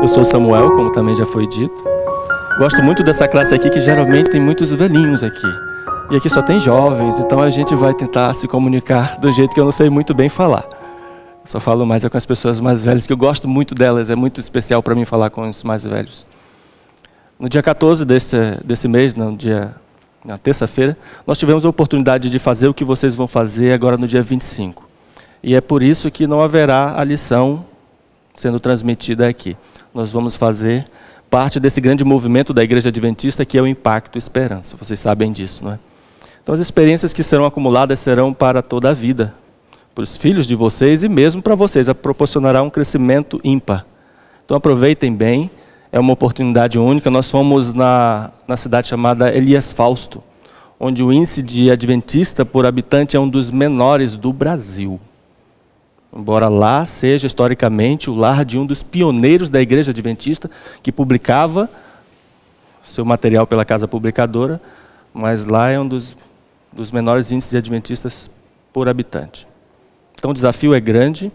Eu sou Samuel, como também já foi dito. Gosto muito dessa classe aqui, que geralmente tem muitos velhinhos aqui. E aqui só tem jovens, então a gente vai tentar se comunicar do jeito que eu não sei muito bem falar. Só falo mais com as pessoas mais velhas, que eu gosto muito delas, é muito especial para mim falar com os mais velhos. No dia 14 desse mês, na terça-feira, nós tivemos a oportunidade de fazer o que vocês vão fazer agora no dia 25. E é por isso que não haverá a lição sendo transmitida aqui. Nós vamos fazer parte desse grande movimento da Igreja Adventista, que é o Impacto Esperança. Vocês sabem disso, não é? Então as experiências que serão acumuladas serão para toda a vida, para os filhos de vocês e mesmo para vocês. Proporcionará um crescimento ímpar. Então aproveitem bem, é uma oportunidade única. Nós fomos na cidade chamada Elias Fausto, onde o índice de adventista por habitante é um dos menores do Brasil. Embora lá seja historicamente o lar de um dos pioneiros da Igreja Adventista, que publicava seu material pela casa publicadora, mas lá é um dos menores índices de adventistas por habitante. Então o desafio é grande.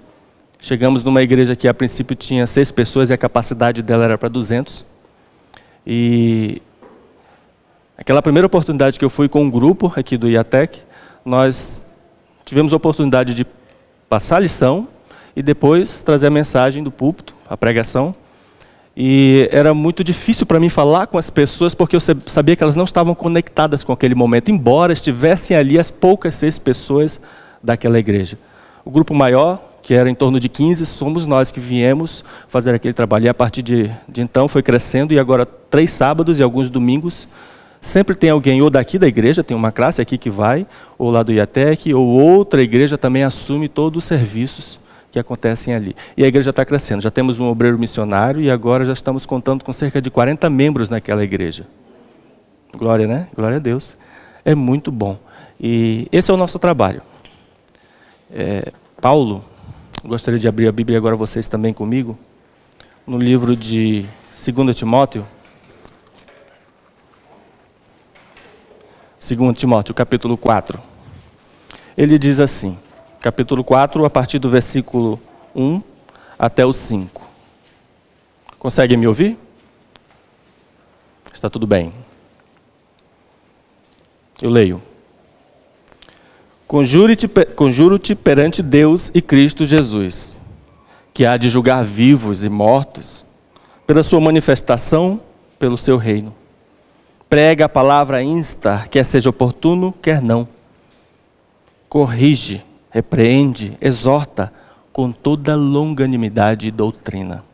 Chegamos numa igreja que a princípio tinha 6 pessoas e a capacidade dela era para 200. E aquela primeira oportunidade que eu fui com um grupo aqui do IATEC, nós tivemos a oportunidade de passar a lição e depois trazer a mensagem do púlpito, a pregação. E era muito difícil para mim falar com as pessoas, porque eu sabia que elas não estavam conectadas com aquele momento, embora estivessem ali as poucas 6 pessoas daquela igreja. O grupo maior, que era em torno de 15, somos nós que viemos fazer aquele trabalho. E a partir de então foi crescendo, e agora 3 sábados e alguns domingos, sempre tem alguém ou daqui da igreja, tem uma classe aqui que vai, ou lá do IATEC, ou outra igreja também assume todos os serviços que acontecem ali. E a igreja está crescendo. Já temos um obreiro missionário e agora já estamos contando com cerca de 40 membros naquela igreja. Glória, né? Glória a Deus. É muito bom. E esse é o nosso trabalho. Paulo, gostaria de abrir a Bíblia agora vocês também comigo, no livro de 2 Timóteo. 2 Timóteo, capítulo 4. Ele diz assim, capítulo 4, a partir do versículo 1 até o 5. Conseguem me ouvir? Está tudo bem. Eu leio. Conjuro-te perante Deus e Cristo Jesus, que há de julgar vivos e mortos, pela sua manifestação, pelo seu reino. Prega a palavra instar, quer seja oportuno, quer não. Corrige, repreende, exorta, com toda longanimidade e doutrina.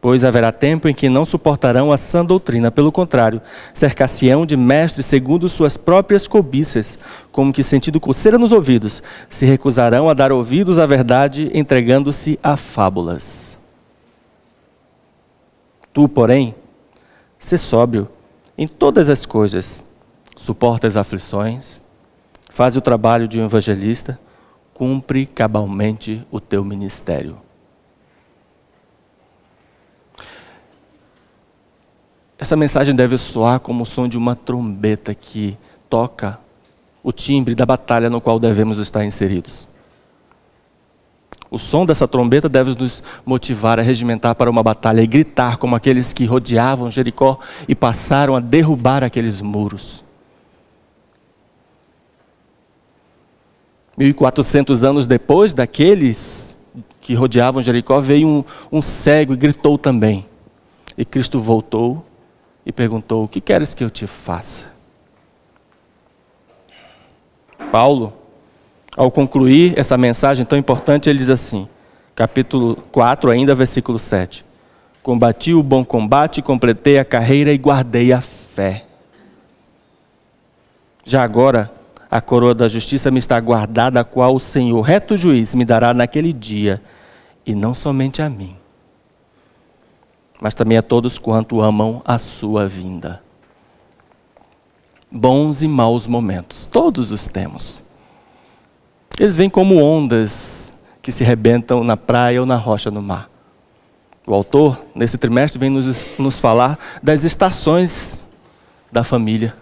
Pois haverá tempo em que não suportarão a sã doutrina, pelo contrário, cercar-se-ão de mestres segundo suas próprias cobiças, como que sentindo coceira nos ouvidos, se recusarão a dar ouvidos à verdade, entregando-se a fábulas. Tu, porém, sê sóbrio em todas as coisas, suporta as aflições, faz o trabalho de um evangelista, cumpre cabalmente o teu ministério. Essa mensagem deve soar como o som de uma trombeta que toca o timbre da batalha no qual devemos estar inseridos. O som dessa trombeta deve nos motivar a regimentar para uma batalha e gritar como aqueles que rodeavam Jericó e passaram a derrubar aqueles muros. 1400 anos depois daqueles que rodeavam Jericó, veio um cego e gritou também. E Cristo voltou e perguntou, o que queres que eu te faça? Paulo, ao concluir essa mensagem tão importante, ele diz assim, capítulo 4, ainda versículo 7. Combati o bom combate, completei a carreira e guardei a fé. Já agora, a coroa da justiça me está guardada, a qual o Senhor, reto juiz, me dará naquele dia, e não somente a mim, mas também a todos quanto amam a sua vinda. Bons e maus momentos, todos os temos. Eles vêm como ondas que se rebentam na praia ou na rocha no mar. O autor, nesse trimestre, vem nos falar das estações da família.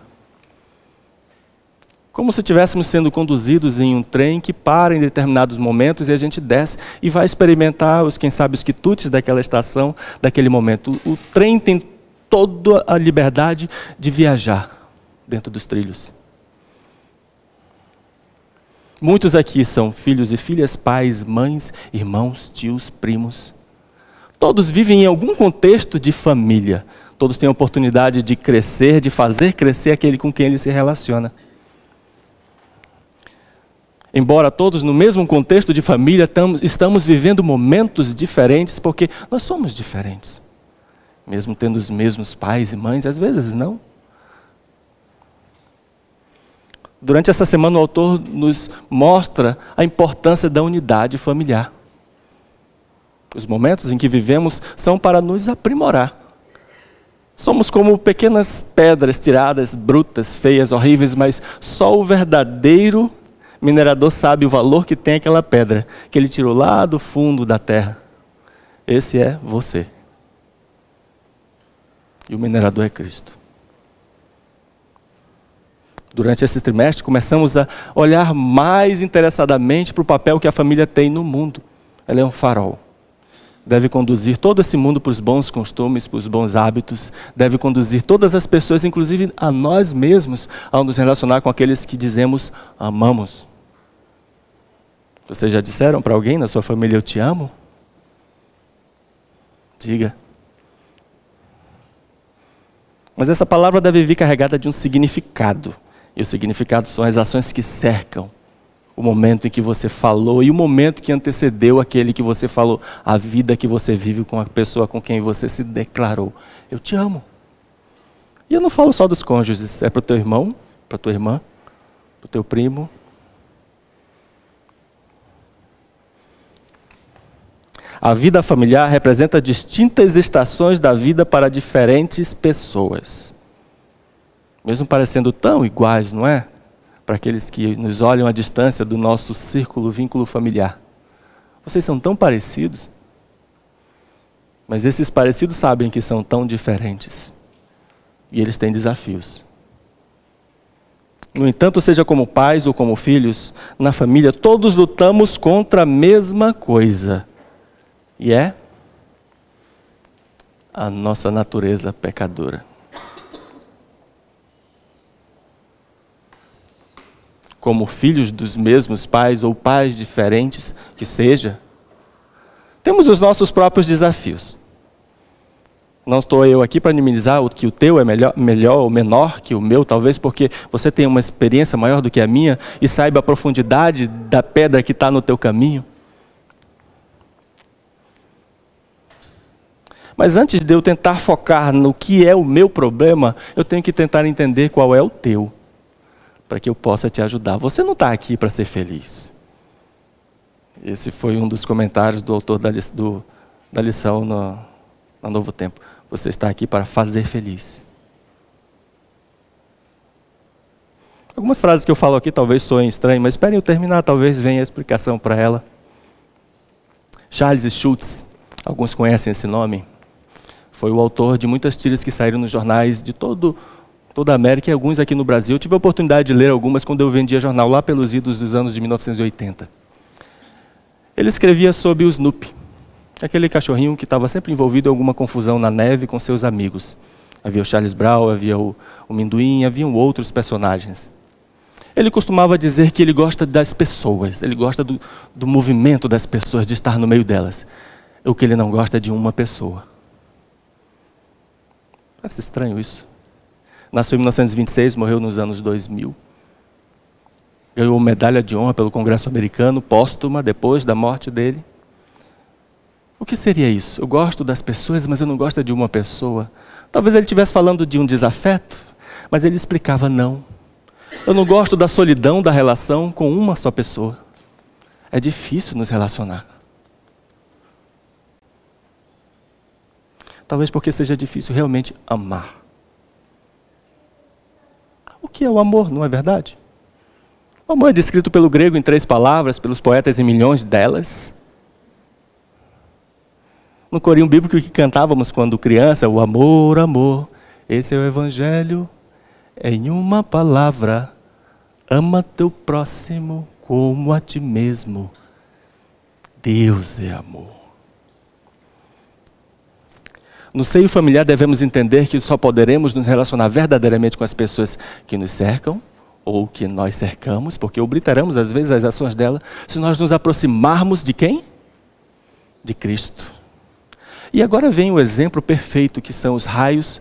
Como se estivéssemos sendo conduzidos em um trem que para em determinados momentos e a gente desce e vai experimentar, quem sabe, os quitutes daquela estação, daquele momento. O trem tem toda a liberdade de viajar dentro dos trilhos. Muitos aqui são filhos e filhas, pais, mães, irmãos, tios, primos. Todos vivem em algum contexto de família. Todos têm a oportunidade de crescer, de fazer crescer aquele com quem ele se relaciona. Embora todos no mesmo contexto de família, estamos vivendo momentos diferentes, porque nós somos diferentes. Mesmo tendo os mesmos pais e mães, às vezes não. Durante essa semana o autor nos mostra a importância da unidade familiar. Os momentos em que vivemos são para nos aprimorar. Somos como pequenas pedras tiradas, brutas, feias, horríveis, mas só o verdadeiro minerador sabe o valor que tem aquela pedra, que ele tirou lá do fundo da terra. Esse é você. E o minerador é Cristo. Durante esse trimestre, começamos a olhar mais interessadamente para o papel que a família tem no mundo. Ela é um farol. Deve conduzir todo esse mundo para os bons costumes, para os bons hábitos. Deve conduzir todas as pessoas, inclusive a nós mesmos, ao nos relacionar com aqueles que dizemos amamos. Vocês já disseram para alguém na sua família, eu te amo? Diga. Mas essa palavra deve vir carregada de um significado. E o significado são as ações que cercam o momento em que você falou e o momento que antecedeu aquele que você falou, a vida que você vive com a pessoa com quem você se declarou. Eu te amo. E eu não falo só dos cônjuges, é para o teu irmão, para a tua irmã, para o teu primo. A vida familiar representa distintas estações da vida para diferentes pessoas. Mesmo parecendo tão iguais, não é? Para aqueles que nos olham à distância do nosso círculo, vínculo familiar. Vocês são tão parecidos, mas esses parecidos sabem que são tão diferentes. E eles têm desafios. No entanto, seja como pais ou como filhos, na família, todos lutamos contra a mesma coisa. E é a nossa natureza pecadora. Como filhos dos mesmos pais ou pais diferentes que seja, temos os nossos próprios desafios. Não estou eu aqui para minimizar que o teu é melhor ou menor que o meu, talvez porque você tem uma experiência maior do que a minha e saiba a profundidade da pedra que está no teu caminho. Mas antes de eu tentar focar no que é o meu problema, eu tenho que tentar entender qual é o teu, para que eu possa te ajudar. Você não está aqui para ser feliz. Esse foi um dos comentários do autor da lição no Novo Tempo. Você está aqui para fazer feliz. Algumas frases que eu falo aqui talvez soem estranhas, mas esperem eu terminar, talvez venha a explicação para ela. Charles Schulz, alguns conhecem esse nome, foi o autor de muitas tiras que saíram nos jornais de toda a América e alguns aqui no Brasil. Eu tive a oportunidade de ler algumas quando eu vendia jornal lá pelos idos dos anos de 1980. Ele escrevia sobre o Snoopy, aquele cachorrinho que estava sempre envolvido em alguma confusão na neve com seus amigos. Havia o Charles Brown, havia o Minduim, haviam outros personagens. Ele costumava dizer que ele gosta das pessoas, ele gosta do movimento das pessoas, de estar no meio delas. O que ele não gosta é de uma pessoa. Parece estranho isso. Nasceu em 1926, morreu nos anos 2000. Ganhou medalha de honra pelo Congresso americano, póstuma, depois da morte dele. O que seria isso? Eu gosto das pessoas, mas eu não gosto de uma pessoa. Talvez ele estivesse falando de um desafeto, mas ele explicava não. Eu não gosto da solidão da relação com uma só pessoa. É difícil nos relacionar. Talvez porque seja difícil realmente amar. O que é o amor, não é verdade? O amor é descrito pelo grego em 3 palavras, pelos poetas em milhões delas. No corinho bíblico que cantávamos quando criança, o amor, amor, esse é o evangelho, em uma palavra, Ama teu próximo como a ti mesmo. Deus é amor. No seio familiar devemos entender que só poderemos nos relacionar verdadeiramente com as pessoas que nos cercam, ou que nós cercamos, porque obliteramos às vezes as ações dela, se nós nos aproximarmos de quem? De Cristo. E agora vem o exemplo perfeito, que são os raios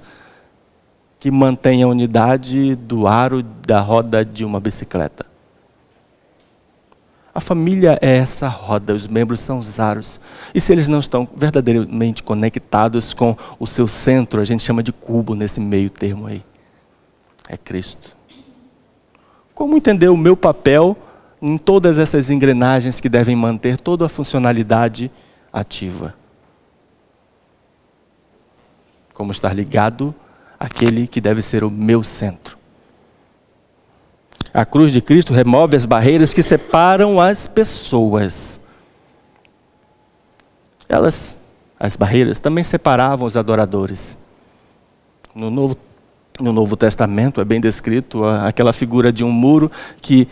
que mantêm a unidade do aro da roda de uma bicicleta. A família é essa roda, os membros são os aros. E se eles não estão verdadeiramente conectados com o seu centro, a gente chama de cubo nesse meio termo aí. É Cristo. Como entender o meu papel em todas essas engrenagens que devem manter toda a funcionalidade ativa? Como estar ligado àquele que deve ser o meu centro. A cruz de Cristo remove as barreiras que separam as pessoas. As barreiras, também separavam os adoradores. No Novo Testamento é bem descrito aquela figura de um muro que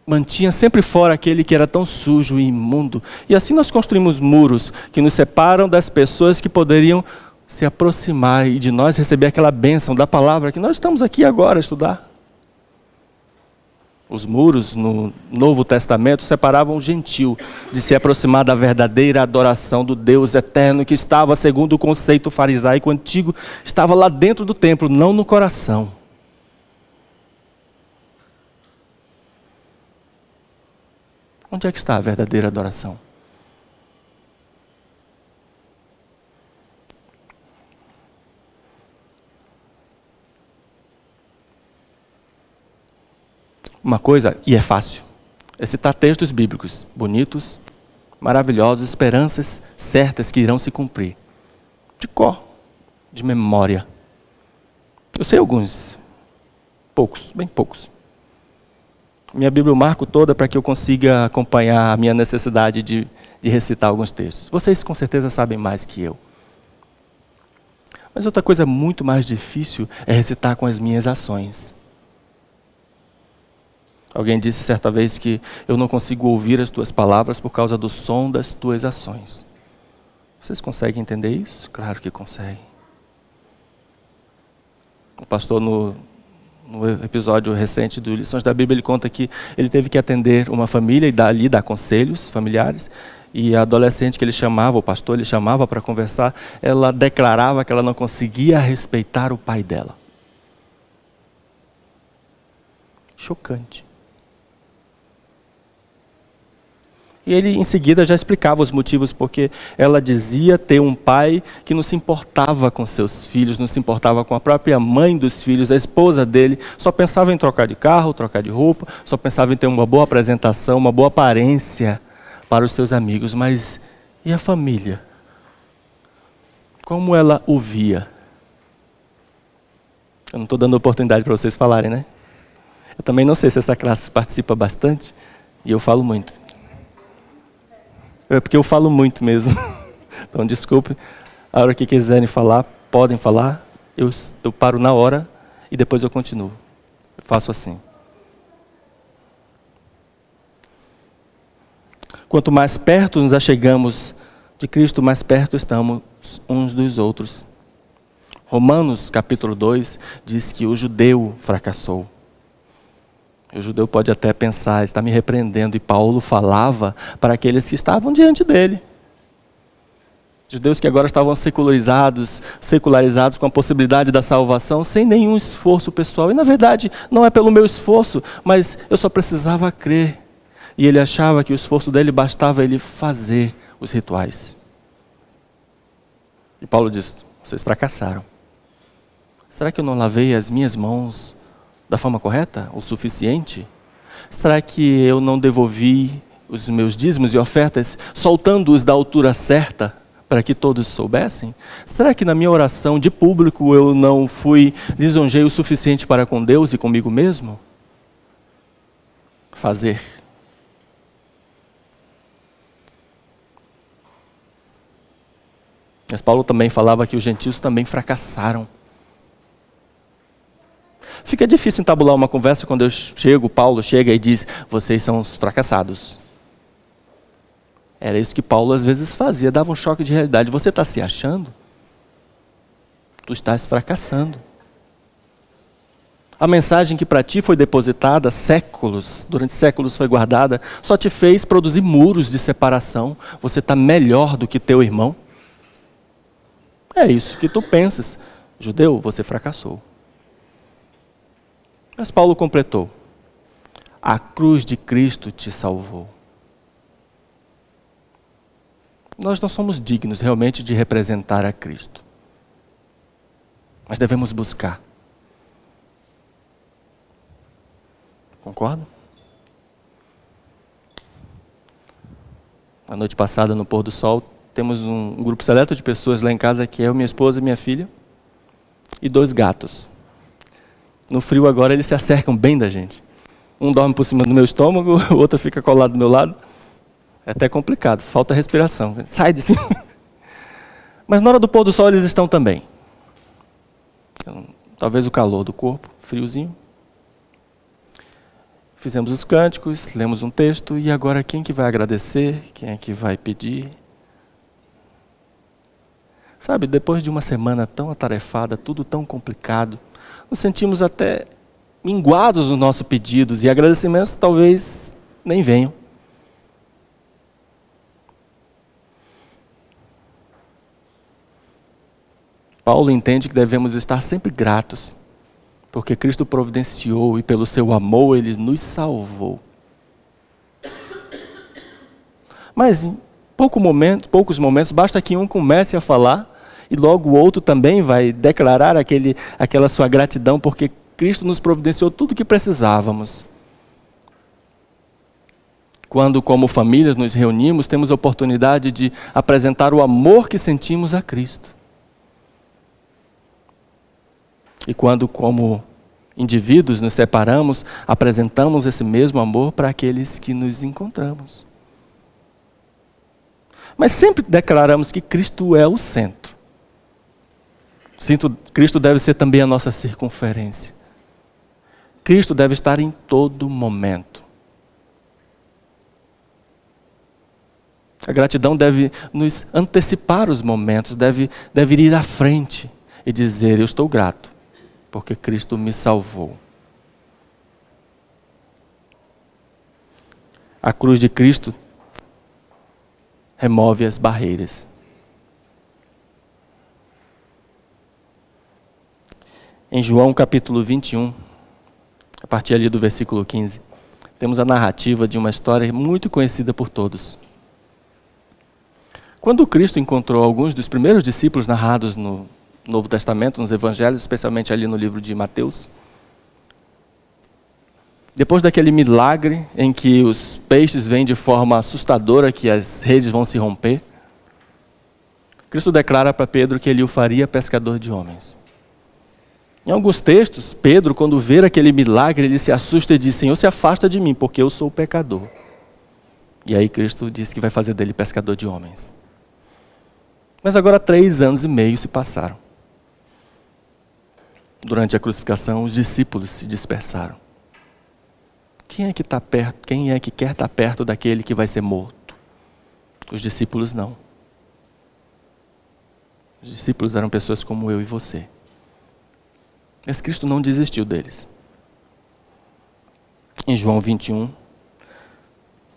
mantinha sempre fora aquele que era tão sujo e imundo. E assim nós construímos muros que nos separam das pessoas que poderiam se aproximar e de nós receber aquela bênção da palavra que nós estamos aqui agora a estudar. Os muros no Novo Testamento separavam o gentil de se aproximar da verdadeira adoração do Deus eterno que estava, segundo o conceito farisaico antigo, estava lá dentro do templo, não no coração. Onde é que está a verdadeira adoração? Uma coisa, e é fácil, é citar textos bíblicos, bonitos, maravilhosos, esperanças certas que irão se cumprir. De cor, de memória. Eu sei alguns, poucos, bem poucos. Minha Bíblia eu marco toda para que eu consiga acompanhar a minha necessidade de recitar alguns textos. Vocês com certeza sabem mais que eu. Mas outra coisa muito mais difícil é recitar com as minhas ações. Alguém disse certa vez que eu não consigo ouvir as tuas palavras por causa do som das tuas ações. Vocês conseguem entender isso? Claro que conseguem. O pastor, no episódio recente do Lições da Bíblia, ele conta que ele teve que atender uma família e dali dar conselhos familiares. E a adolescente que ele chamava, o pastor, ele chamava para conversar, ela declarava que ela não conseguia respeitar o pai dela. Chocante. E ele em seguida já explicava os motivos, porque ela dizia ter um pai que não se importava com seus filhos, não se importava com a própria mãe dos filhos, a esposa dele, só pensava em trocar de carro, trocar de roupa, só pensava em ter uma boa apresentação, uma boa aparência para os seus amigos. Mas e a família? Como ela o via? Eu não estou dando oportunidade para vocês falarem, né? Eu também não sei se essa classe participa bastante, e eu falo muito. É porque eu falo muito mesmo. Então, desculpe. A hora que quiserem falar, podem falar. Eu paro na hora e depois eu continuo. Eu faço assim. Quanto mais perto nos achegamos de Cristo, mais perto estamos uns dos outros. Romanos, capítulo 2, diz que o judeu fracassou. O judeu pode até pensar, está me repreendendo, e Paulo falava para aqueles que estavam diante dele. Judeus que agora estavam secularizados com a possibilidade da salvação, sem nenhum esforço pessoal. E na verdade, não é pelo meu esforço, mas eu só precisava crer. E ele achava que o esforço dele bastava ele fazer os rituais. E Paulo diz, vocês fracassaram. Será que eu não lavei as minhas mãos da forma correta, o suficiente? Será que eu não devolvi os meus dízimos e ofertas, soltando-os da altura certa, para que todos soubessem? Será que na minha oração de público eu não fui lisonjeio o suficiente para com Deus e comigo mesmo? Fazer. Mas Paulo também falava que os gentios também fracassaram. Fica difícil entabular uma conversa quando Paulo chega e diz, vocês são os fracassados. Era isso que Paulo às vezes fazia, dava um choque de realidade. Você está se achando? Tu estás fracassando. A mensagem que para ti foi depositada séculos, durante séculos foi guardada, só te fez produzir muros de separação. Você está melhor do que teu irmão? É isso que tu pensas. Judeu, você fracassou. Mas Paulo completou. A cruz de Cristo te salvou. Nós não somos dignos realmente de representar a Cristo. Mas devemos buscar. Concorda? Na noite passada, no pôr do sol, temos um grupo seleto de pessoas lá em casa, que é eu, minha esposa e minha filha, e 2 gatos. No frio agora eles se acercam bem da gente. Um dorme por cima do meu estômago, o outro fica colado do meu lado. É até complicado, falta respiração. Sai de cima. Mas na hora do pôr do sol eles estão também. Então, talvez o calor do corpo, friozinho. Fizemos os cânticos, lemos um texto, e agora quem que vai agradecer? Quem é que vai pedir? Sabe, depois de uma semana tão atarefada, tudo tão complicado, nos sentimos até minguados nos nossos pedidos, e agradecimentos talvez nem venham. Paulo entende que devemos estar sempre gratos, porque Cristo providenciou e pelo seu amor Ele nos salvou. Mas em poucos momentos, basta que um comece a falar e logo o outro também vai declarar aquela sua gratidão, porque Cristo nos providenciou tudo o que precisávamos. Quando, como família, nos reunimos, temos a oportunidade de apresentar o amor que sentimos a Cristo. E quando, como indivíduos, nos separamos, apresentamos esse mesmo amor para aqueles que nos encontramos. Mas sempre declaramos que Cristo é o centro. Cristo deve ser também a nossa circunferência. Cristo deve estar em todo momento. A gratidão deve nos antecipar os momentos, deve ir à frente e dizer, eu estou grato, porque Cristo me salvou. A cruz de Cristo remove as barreiras. Em João capítulo 21, a partir ali do versículo 15, temos a narrativa de uma história muito conhecida por todos. Quando Cristo encontrou alguns dos primeiros discípulos narrados no Novo Testamento, nos Evangelhos, especialmente ali no livro de Mateus, depois daquele milagre em que os peixes vêm de forma assustadora, que as redes vão se romper, Cristo declara para Pedro que ele o faria pescador de homens. Em alguns textos, Pedro, quando vê aquele milagre, ele se assusta e diz, Senhor, se afasta de mim, porque eu sou pecador. E aí Cristo diz que vai fazer dele pescador de homens. Mas agora 3 anos e meio se passaram. Durante a crucificação, os discípulos se dispersaram. Quem é que está perto? Quem é que quer estar perto daquele que vai ser morto? Os discípulos não. Os discípulos eram pessoas como eu e você. Mas Cristo não desistiu deles. Em João 21,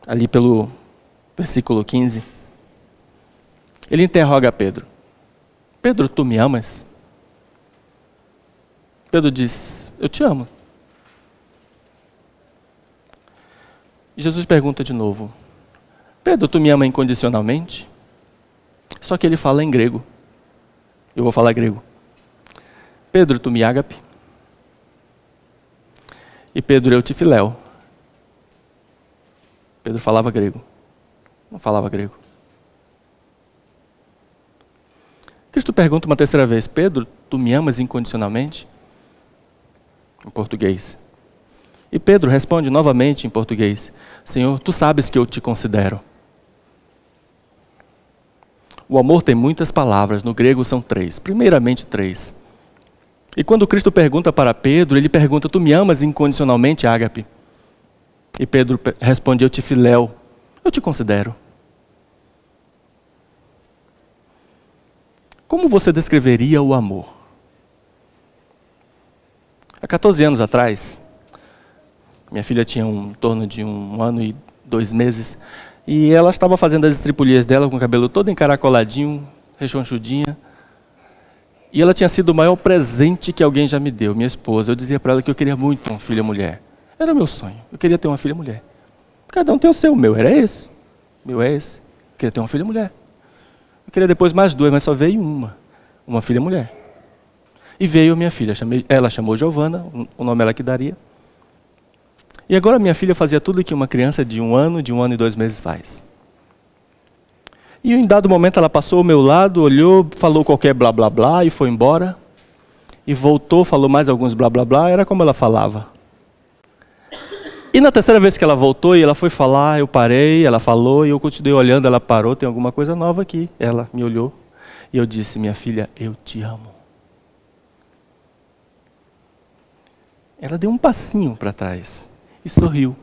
ali pelo versículo 15, ele interroga Pedro. Pedro, tu me amas? Pedro diz, eu te amo. Jesus pergunta de novo, Pedro, tu me ama incondicionalmente? Só que ele fala em grego. Eu vou falar grego. Pedro, tu me ágape? E Pedro, eu te filéu. Pedro falava grego. Não falava grego. Cristo pergunta uma terceira vez, Pedro, tu me amas incondicionalmente? Em português. E Pedro responde novamente em português, Senhor, tu sabes que eu te considero. O amor tem muitas palavras, no grego são 3. Primeiramente 3. E quando Cristo pergunta para Pedro, ele pergunta: tu me amas incondicionalmente, Ágape? E Pedro responde: eu te filéu, eu te considero. Como você descreveria o amor? Há 14 anos atrás, minha filha tinha em torno de 1 ano e 2 meses, e ela estava fazendo as estripulias dela com o cabelo todo encaracoladinho, rechonchudinha. E ela tinha sido o maior presente que alguém já me deu, minha esposa. Eu dizia para ela que eu queria muito uma filha mulher. Era meu sonho, eu queria ter uma filha mulher. Cada um tem o seu, o meu era esse, o meu é esse. Eu queria ter uma filha mulher. Eu queria depois mais 2, mas só veio uma filha mulher. E veio minha filha, ela chamou Giovana, o nome ela que daria. E agora minha filha fazia tudo que uma criança de 1 ano e 2 meses faz. E em dado momento ela passou ao meu lado, olhou, falou qualquer blá blá blá e foi embora. E voltou, falou mais alguns blá blá blá, era como ela falava. E na terceira vez que ela voltou e ela foi falar, eu parei, ela falou e eu continuei olhando, ela parou, tem alguma coisa nova aqui. Ela me olhou e eu disse: minha filha, eu te amo. Ela deu um passinho para trás e sorriu.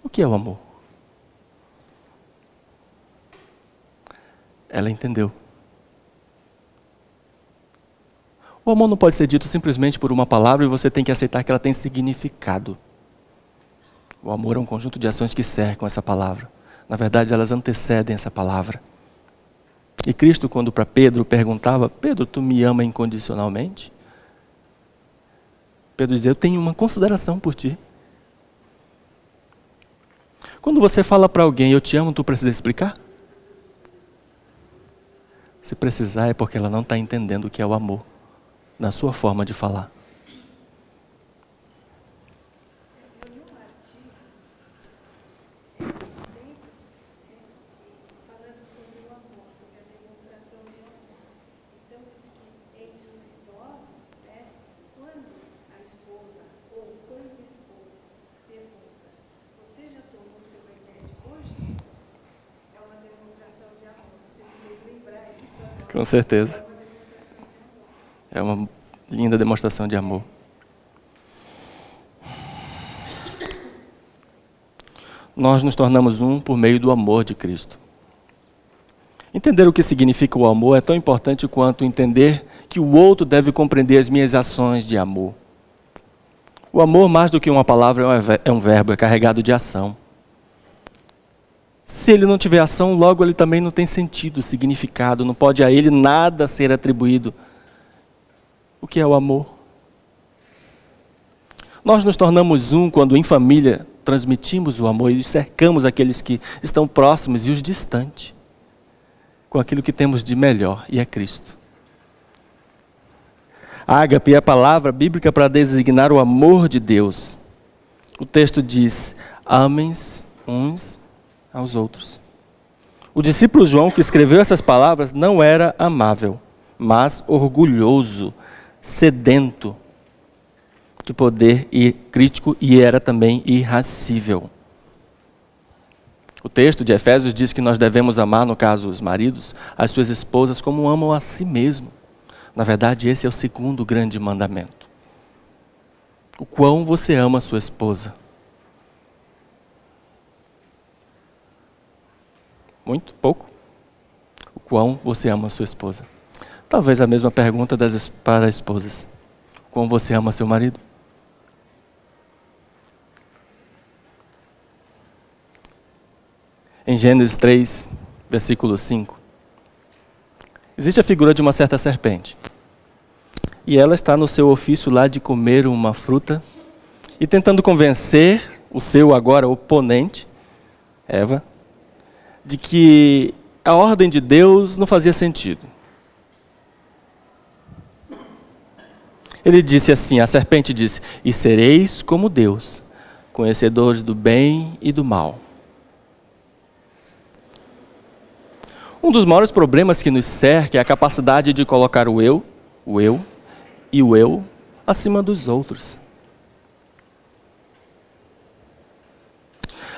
O que é o amor? Ela entendeu. O amor não pode ser dito simplesmente por uma palavra e você tem que aceitar que ela tem significado. O amor é um conjunto de ações que cercam essa palavra. Na verdade, elas antecedem essa palavra. E Cristo, quando para Pedro perguntava: Pedro, tu me ama incondicionalmente? Pedro dizia: eu tenho uma consideração por ti. Quando você fala para alguém: eu te amo, tu precisa explicar? Se precisar é porque ela não está entendendo o que é o amor, na sua forma de falar. Com certeza. É uma linda demonstração de amor. Nós nos tornamos um por meio do amor de Cristo. Entender o que significa o amor é tão importante quanto entender que o outro deve compreender as minhas ações de amor. O amor, mais do que uma palavra, é um verbo, é carregado de ação. Se ele não tiver ação, logo ele também não tem sentido, significado, não pode a ele nada ser atribuído. O que é o amor? Nós nos tornamos um quando em família transmitimos o amor e cercamos aqueles que estão próximos e os distantes com aquilo que temos de melhor, e é Cristo. Ágape é a palavra bíblica para designar o amor de Deus. O texto diz: amem-se uns aos outros. O discípulo João, que escreveu essas palavras, não era amável, mas orgulhoso, sedento de poder e crítico, e era também irascível. O texto de Efésios diz que nós devemos amar, no caso os maridos, as suas esposas como amam a si mesmo. Na verdade, esse é o segundo grande mandamento. O quão você ama a sua esposa? Muito? Pouco? O quão você ama a sua esposa? Talvez a mesma pergunta para as esposas. O quão você ama seu marido? Em Gênesis 3, versículo 5, existe a figura de uma certa serpente. E ela está no seu ofício lá de comer uma fruta e tentando convencer o seu agora oponente, Eva, de que a ordem de Deus não fazia sentido. Ele disse assim, a serpente disse: e sereis como Deus, conhecedores do bem e do mal. Um dos maiores problemas que nos cerca é a capacidade de colocar o eu e o eu acima dos outros.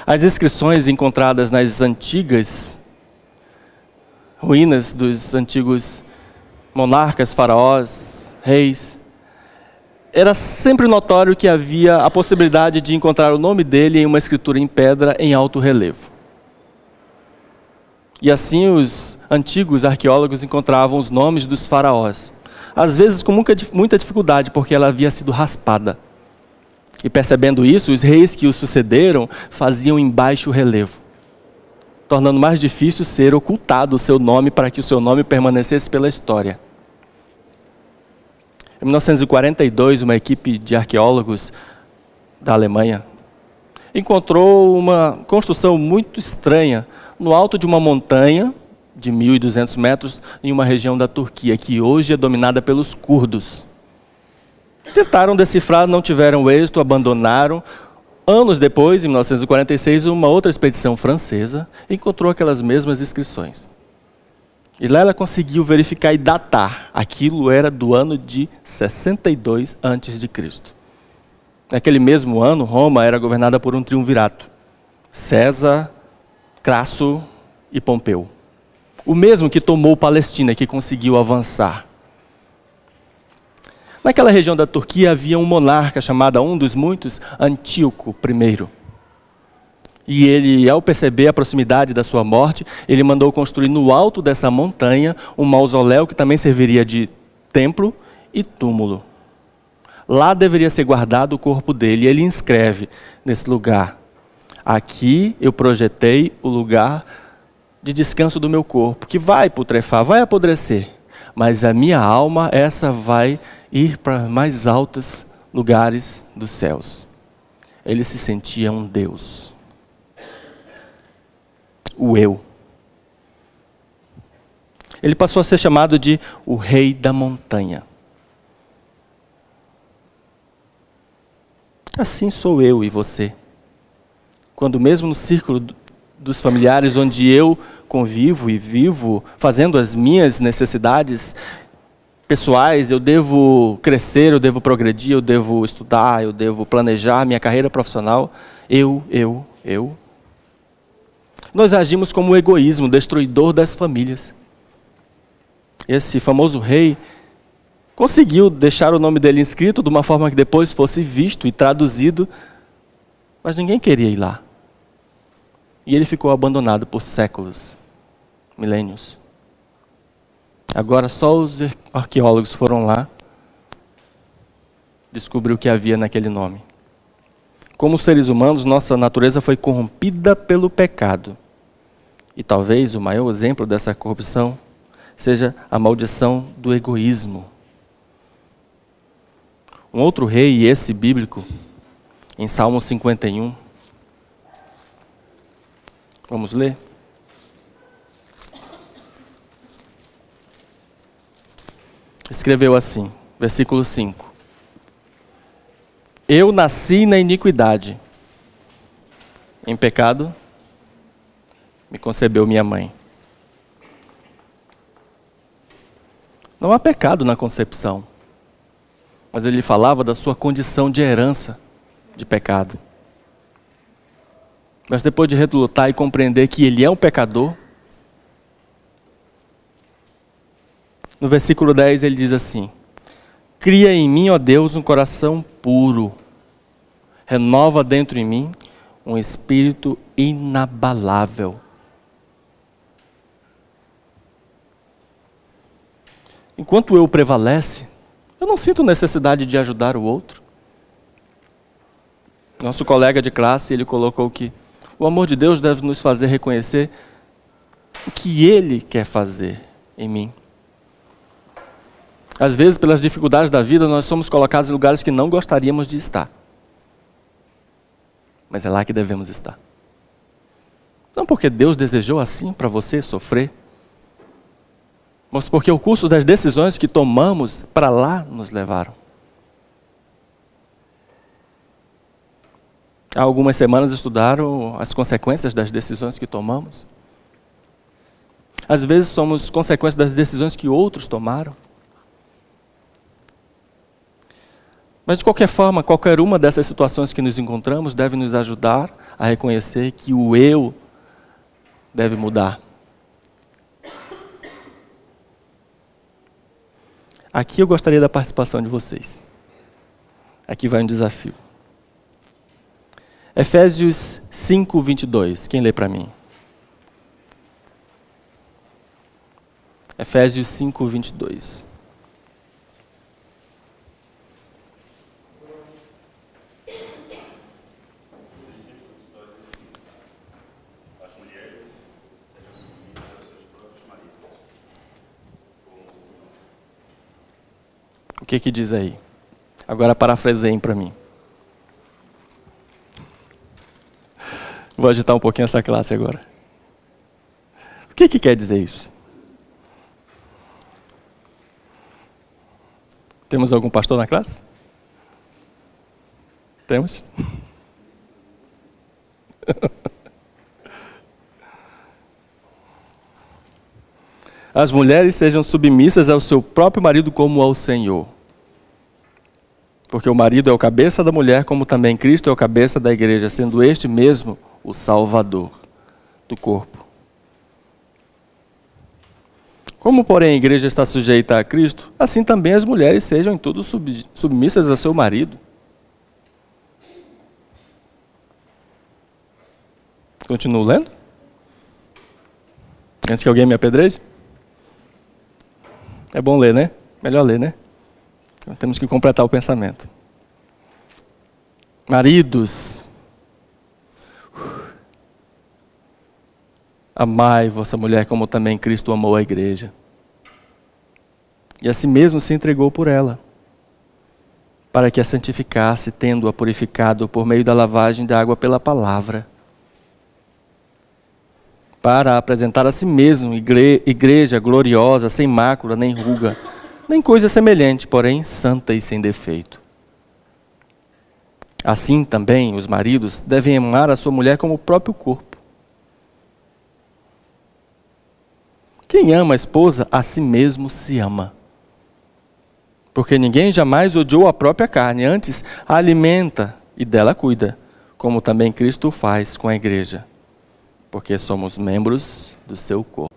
As inscrições encontradas nas antigas ruínas dos antigos monarcas, faraós, reis, era sempre notório que havia a possibilidade de encontrar o nome dele em uma escritura em pedra em alto relevo. E assim os antigos arqueólogos encontravam os nomes dos faraós, às vezes com muita dificuldade, porque ela havia sido raspada. E percebendo isso, os reis que o sucederam faziam em baixo relevo, tornando mais difícil ser ocultado o seu nome para que o seu nome permanecesse pela história. Em 1942, uma equipe de arqueólogos da Alemanha encontrou uma construção muito estranha no alto de uma montanha de 1.200 metros em uma região da Turquia, que hoje é dominada pelos curdos. Tentaram decifrar, não tiveram êxito, abandonaram. Anos depois, em 1946, uma outra expedição francesa encontrou aquelas mesmas inscrições. E lá ela conseguiu verificar e datar. Aquilo era do ano de 62 a.C. Naquele mesmo ano, Roma era governada por um triunvirato: César, Crasso e Pompeu. O mesmo que tomou Palestina, que conseguiu avançar. Naquela região da Turquia havia um monarca chamado, um dos muitos, Antíoco I. E ele, ao perceber a proximidade da sua morte, ele mandou construir no alto dessa montanha um mausoléu que também serviria de templo e túmulo. Lá deveria ser guardado o corpo dele. E ele inscreve nesse lugar: aqui eu projetei o lugar de descanso do meu corpo, que vai putrefar, vai apodrecer, mas a minha alma, essa vai ir para mais altos lugares dos céus. Ele se sentia um Deus. O eu. Ele passou a ser chamado de o rei da montanha. Assim sou eu e você. Quando mesmo no círculo dos familiares onde eu convivo e vivo, fazendo as minhas necessidades pessoais, eu devo crescer, eu devo progredir, eu devo estudar, eu devo planejar minha carreira profissional. Eu. Nós agimos como o egoísmo, destruidor das famílias. Esse famoso rei conseguiu deixar o nome dele inscrito de uma forma que depois fosse visto e traduzido, mas ninguém queria ir lá. E ele ficou abandonado por séculos, milênios. Agora só os arqueólogos foram lá descobrir o que havia naquele nome. Como seres humanos, nossa natureza foi corrompida pelo pecado. E talvez o maior exemplo dessa corrupção seja a maldição do egoísmo. Um outro rei, e esse bíblico, em Salmo 51. Vamos ler? Escreveu assim, versículo 5. Eu nasci na iniquidade. Em pecado me concebeu minha mãe. Não há pecado na concepção, mas ele falava da sua condição de herança de pecado. Mas depois de relutar e compreender que ele é um pecador, no versículo 10 ele diz assim: cria em mim, ó Deus, um coração puro, renova dentro em mim um espírito inabalável. Enquanto eu prevalece, eu não sinto necessidade de ajudar o outro. Nosso colega de classe, ele colocou que o amor de Deus deve nos fazer reconhecer o que Ele quer fazer em mim. Às vezes, pelas dificuldades da vida, nós somos colocados em lugares que não gostaríamos de estar. Mas é lá que devemos estar. Não porque Deus desejou assim para você sofrer, mas porque o curso das decisões que tomamos para lá nos levaram. Há algumas semanas estudaram as consequências das decisões que tomamos. Às vezes somos consequências das decisões que outros tomaram. Mas de qualquer forma, qualquer uma dessas situações que nos encontramos deve nos ajudar a reconhecer que o eu deve mudar. Aqui eu gostaria da participação de vocês. Aqui vai um desafio. Efésios 5, 22. Quem lê para mim? Efésios 5, 22. O que que diz aí? Agora parafraseiem para mim. Vou agitar um pouquinho essa classe agora. O que que quer dizer isso? Temos algum pastor na classe? Temos? As mulheres sejam submissas ao seu próprio marido como ao Senhor. Porque o marido é o cabeça da mulher, como também Cristo é o cabeça da igreja, sendo este mesmo o Salvador do corpo. Como, porém, a igreja está sujeita a Cristo, assim também as mulheres sejam em tudo submissas ao seu marido. Continuo lendo? Antes que alguém me apedreje? É bom ler, né? Melhor ler, né? Temos que completar o pensamento. Maridos, amai vossa mulher como também Cristo amou a igreja. E assim mesmo se entregou por ela, para que a santificasse, tendo-a purificado por meio da lavagem da água pela palavra, para apresentar a si mesmo igreja gloriosa, sem mácula, nem ruga, nem coisa semelhante, porém santa e sem defeito. Assim também os maridos devem amar a sua mulher como o próprio corpo. Quem ama a esposa, a si mesmo se ama. Porque ninguém jamais odiou a própria carne, antes a alimenta e dela cuida, como também Cristo faz com a igreja, porque somos membros do seu corpo.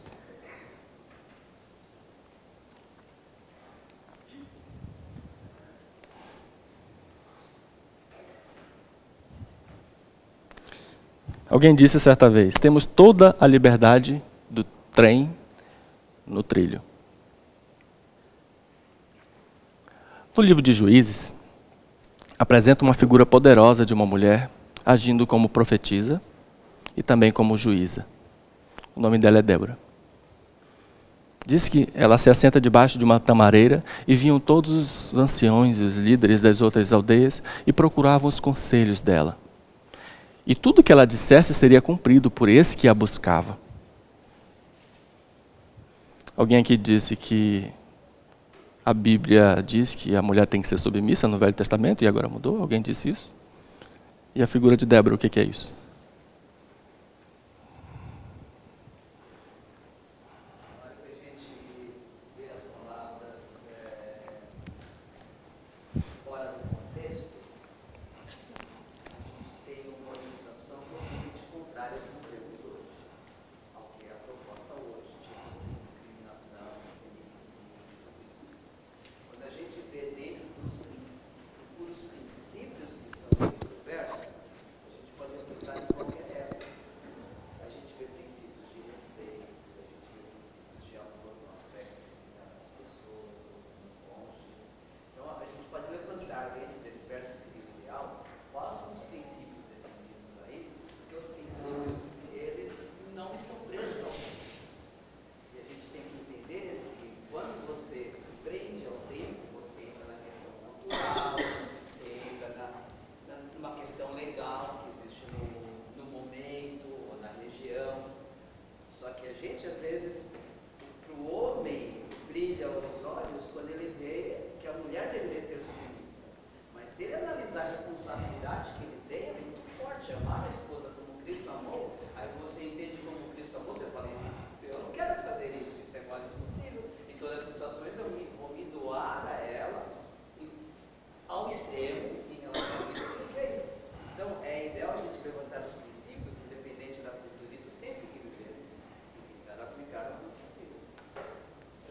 Alguém disse certa vez, temos toda a liberdade do trem no trilho. No livro de Juízes, apresenta uma figura poderosa de uma mulher agindo como profetisa e também como juíza. O nome dela é Débora. Diz que ela se assenta debaixo de uma tamareira e vinham todos os anciões e os líderes das outras aldeias e procuravam os conselhos dela. E tudo que ela dissesse seria cumprido por esse que a buscava. Alguém aqui disse que a Bíblia diz que a mulher tem que ser submissa no Velho Testamento e agora mudou? Alguém disse isso? E a figura de Débora, o que é isso?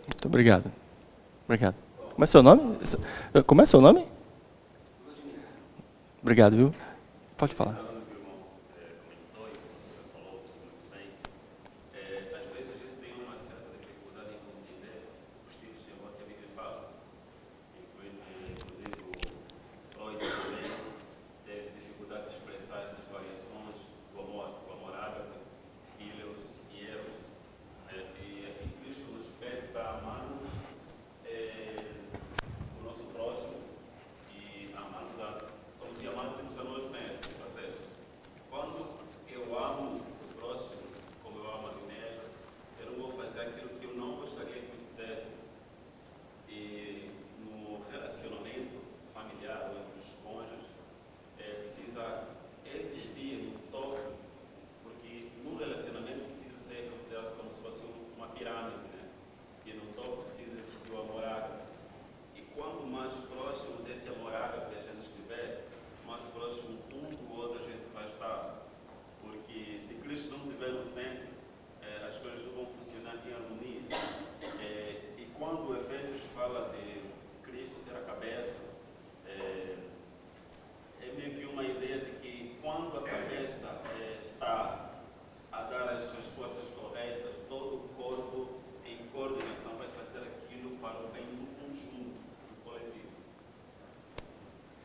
Muito obrigado. Obrigado. Como é seu nome? Como é seu nome? Obrigado, viu? Pode falar.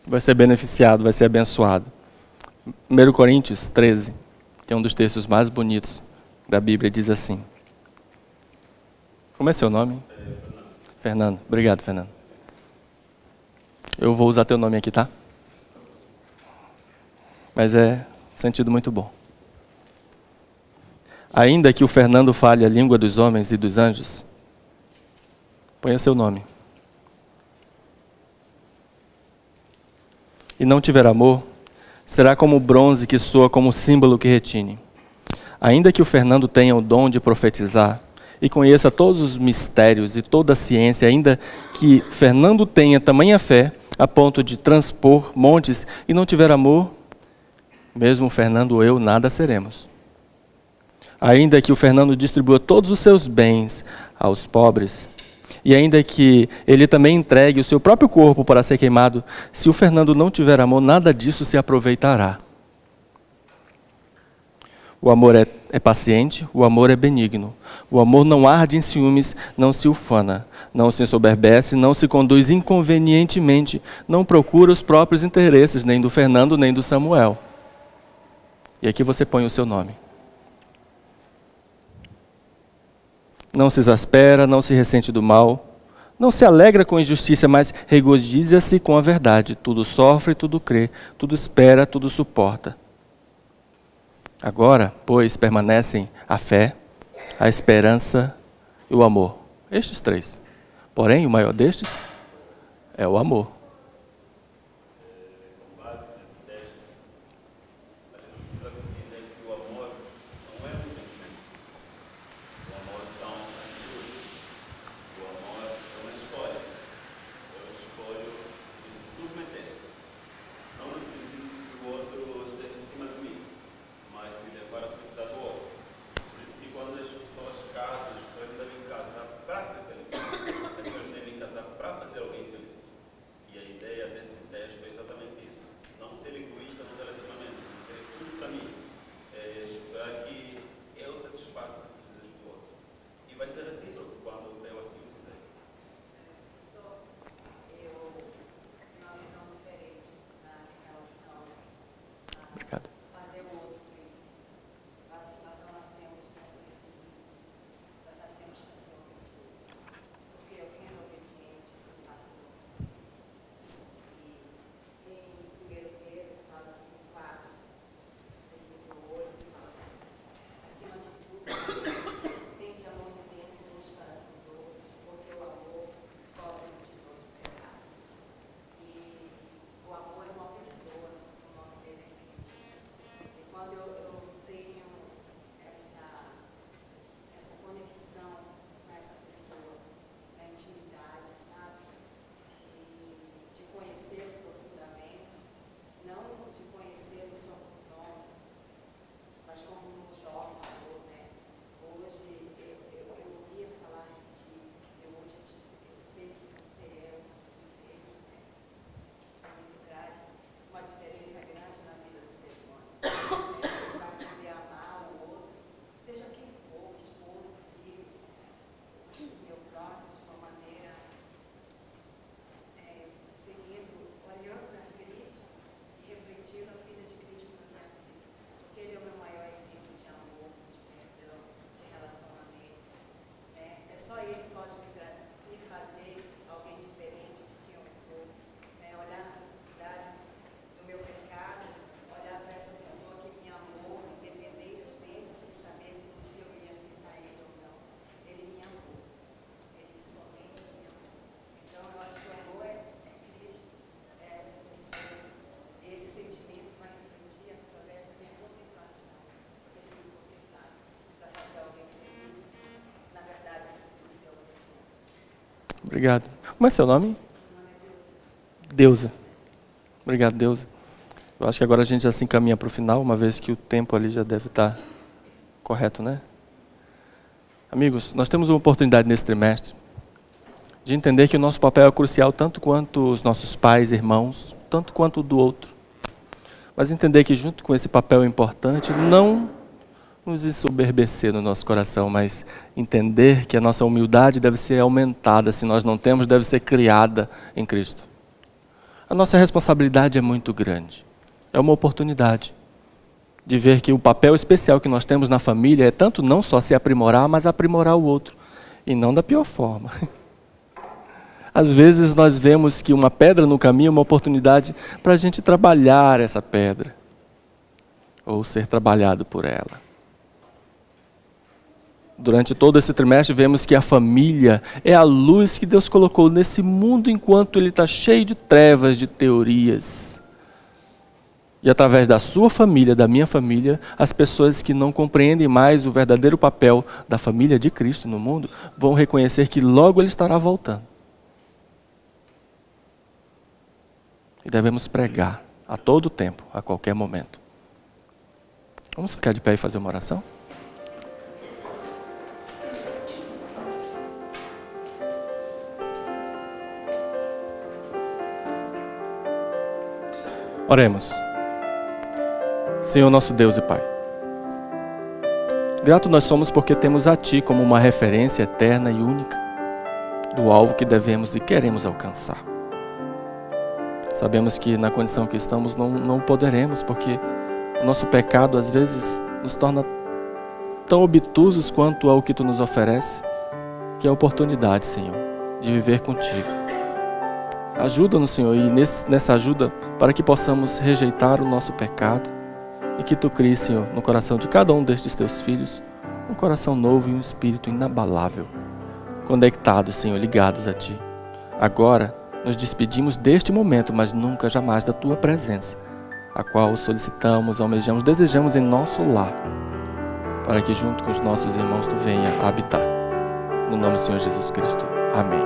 Vai ser beneficiado, vai ser abençoado. 1 Coríntios 13, que é um dos textos mais bonitos da Bíblia, diz assim. Como é seu nome? Fernando. Obrigado, Fernando. Eu vou usar teu nome aqui, tá? Mas é sentido muito bom. Ainda que o Fernando fale a língua dos homens e dos anjos, ponha seu nome. E não tiver amor, será como o bronze que soa como símbolo que retine. Ainda que o Fernando tenha o dom de profetizar e conheça todos os mistérios e toda a ciência, ainda que Fernando tenha tamanha fé a ponto de transpor montes e não tiver amor, mesmo Fernando ou eu nada seremos. Ainda que o Fernando distribua todos os seus bens aos pobres, e ainda que ele também entregue o seu próprio corpo para ser queimado, se o Fernando não tiver amor, nada disso se aproveitará. O amor é paciente, o amor é benigno. O amor não arde em ciúmes, não se ufana, não se ensoberbece, não se conduz inconvenientemente, não procura os próprios interesses, nem do Fernando, nem do Samuel. E aqui você põe o seu nome. Não se exaspera, não se ressente do mal, não se alegra com a injustiça, mas regozija-se com a verdade. Tudo sofre, tudo crê, tudo espera, tudo suporta. Agora, pois, permanecem a fé, a esperança e o amor. Estes três. Porém, o maior destes é o amor. Obrigado. Como é seu nome? Deusa. Obrigado, Deusa. Eu acho que agora a gente já se encaminha para o final, uma vez que o tempo ali já deve estar correto, né? Amigos, nós temos uma oportunidade nesse trimestre de entender que o nosso papel é crucial tanto quanto os nossos pais, irmãos, tanto quanto o do outro. Mas entender que junto com esse papel importante, não nos ensoberbecer no nosso coração, mas entender que a nossa humildade deve ser aumentada, se nós não temos, deve ser criada em Cristo. A nossa responsabilidade é muito grande. É uma oportunidade de ver que o papel especial que nós temos na família é tanto não só se aprimorar, mas aprimorar o outro. E não da pior forma. Às vezes nós vemos que uma pedra no caminho é uma oportunidade para a gente trabalhar essa pedra. Ou ser trabalhado por ela. Durante todo esse trimestre vemos que a família é a luz que Deus colocou nesse mundo enquanto ele está cheio de trevas, de teorias. E através da sua família, da minha família, as pessoas que não compreendem mais o verdadeiro papel da família de Cristo no mundo, vão reconhecer que logo Ele estará voltando. E devemos pregar a todo tempo, a qualquer momento. Vamos ficar de pé e fazer uma oração? Oremos. Senhor nosso Deus e Pai, grato nós somos porque temos a Ti como uma referência eterna e única do alvo que devemos e queremos alcançar. Sabemos que na condição que estamos não poderemos, porque o nosso pecado às vezes nos torna tão obtusos quanto ao que Tu nos oferece, que é a oportunidade, Senhor, de viver contigo. Ajuda-nos, Senhor, e nessa ajuda para que possamos rejeitar o nosso pecado e que Tu cries, Senhor, no coração de cada um destes Teus filhos, um coração novo e um espírito inabalável, conectados, Senhor, ligados a Ti. Agora, nos despedimos deste momento, mas nunca jamais da Tua presença, a qual solicitamos, almejamos, desejamos em nosso lar, para que junto com os nossos irmãos Tu venha habitar. No nome do Senhor Jesus Cristo. Amém.